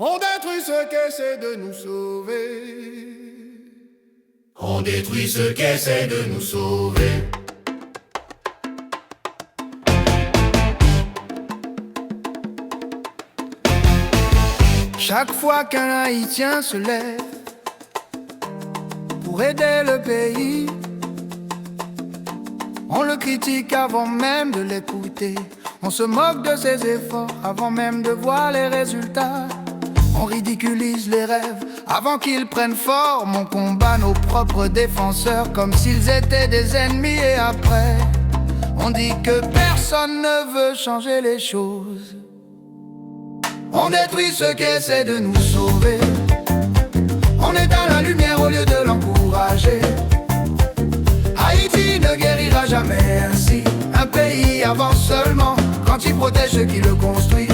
On détruit ce qu'essaie de nous sauver. On détruit ce qu'essaie de nous sauver. Chaque fois qu'un Haïtien se lève pour aider le pays, on le critique avant même de l'écouter. On se moque de ses efforts avant même de voir les résultats. On ridiculise les rêves avant qu'ils prennent forme. On combat nos propres défenseurs comme s'ils étaient des ennemis. Et après, on dit que personne ne veut changer les choses. On détruit ce qui essaie de nous sauver. On éteint la lumière au lieu de l'encourager. Haïti ne guérira jamais ainsi. Un pays avance seulement quand il protège ceux qui le construisent.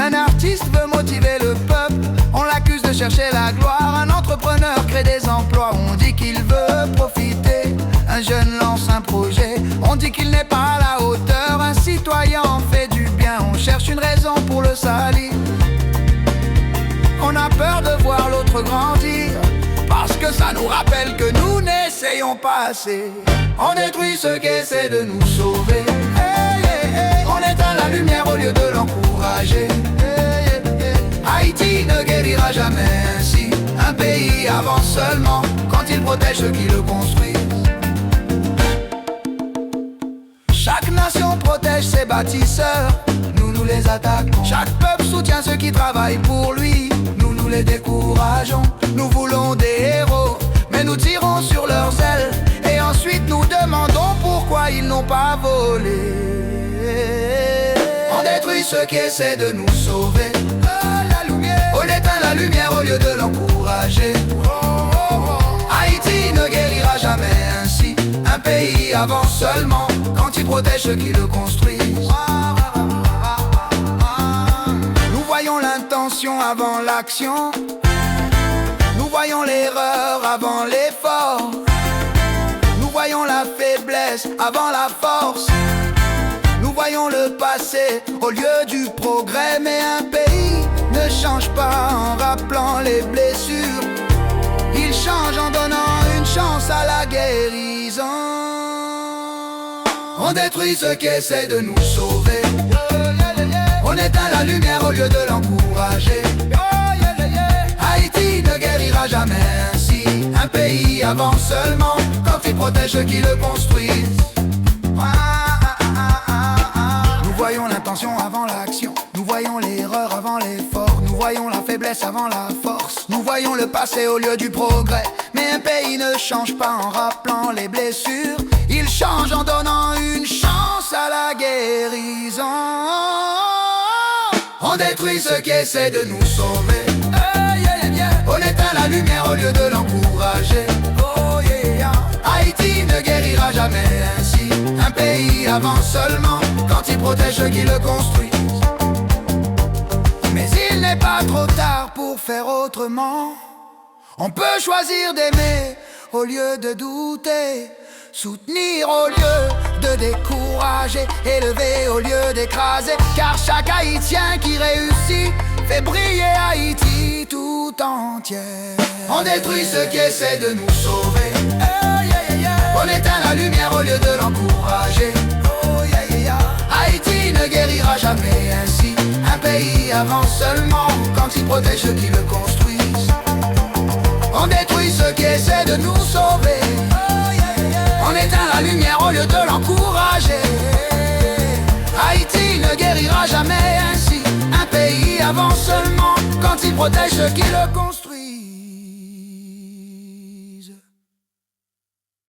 Un artiste veut motiver le peuple, on l'accuse de chercher la gloire. Un entrepreneur crée des emplois, on dit qu'il veut profiter. Un jeune lance un projet, on dit qu'il n'est pas à la hauteur. Un citoyen en fait du bien, on cherche une raison pour le salir. On a peur de voir l'autre grandir, parce que ça nous rappelle que nous n'essayons pas assez. On détruit ce qui essaie de nous sauver. Hey, hey, hey. On éteint la lumière au lieu de l'encourager. Hey, hey, hey. Haïti ne guérira jamais ainsi. Un pays avance seulement quand il protège ceux qui le construisent. Chaque nation protège ses bâtisseurs, nous les attaquons. Chaque peuple soutient ceux qui travaillent pour lui, nous les décourageons. Nous voulons des héros, mais nous tirons sur leurs ailes. Et ensuite nous demandons pourquoi ils n'ont pas volé. On détruit ceux qui essaient de nous sauver. On éteint la lumière au lieu de l'encourager. Haïti ne guérira jamais ainsi. Un pays avance seulement quand il protège ceux qui le construisent. Nous voyons l'intention avant l'action. Nous voyons l'erreur avant l'effort. Nous voyons la faiblesse avant la force. Nous voyons le passé au lieu du progrès. Mais un pays ne change pas en rappelant les blessures. Il change en donnant une chance à la guérison. On détruit ceux qui essaient de nous sauver. On éteint la lumière au lieu de l'encourager. Haïti ne guérira jamais ainsi. Un pays avance seulement quand il protège ceux qui le construisent. Nous voyons l'intention avant l'action. Nous voyons l'erreur avant l'effort. Nous voyons la faiblesse avant la force. Nous voyons le passé au lieu du progrès. Mais un pays ne change pas en rappelant les blessures. Il change en donnant une chance à la guérison. On détruit ceux qui essaient de nous sauver. On éteint la lumière au lieu de l'encourager. Haïti ne guérira jamais ainsi. Un pays avance seulement quand il protège ceux qui le construisent. Mais il n'est pas trop tard pour faire autrement. On peut choisir d'aimer au lieu de douter. Soutenir au lieu de décourager, élever au lieu d'écraser. Car chaque Haïtien qui réussit fait briller Haïti tout entière. On détruit ceux qui essaient de nous sauver. On éteint la lumière au lieu de l'encourager. Haïti ne guérira jamais ainsi. Un pays avance seulement quand il protège ceux qui le construisent. On détruit ceux qui essaient de nous sauver. On éteint la lumière au lieu de l'encourager. Haïti ne guérira jamais ainsi. Un pays avance seulement quand il protège ceux qui le construisent.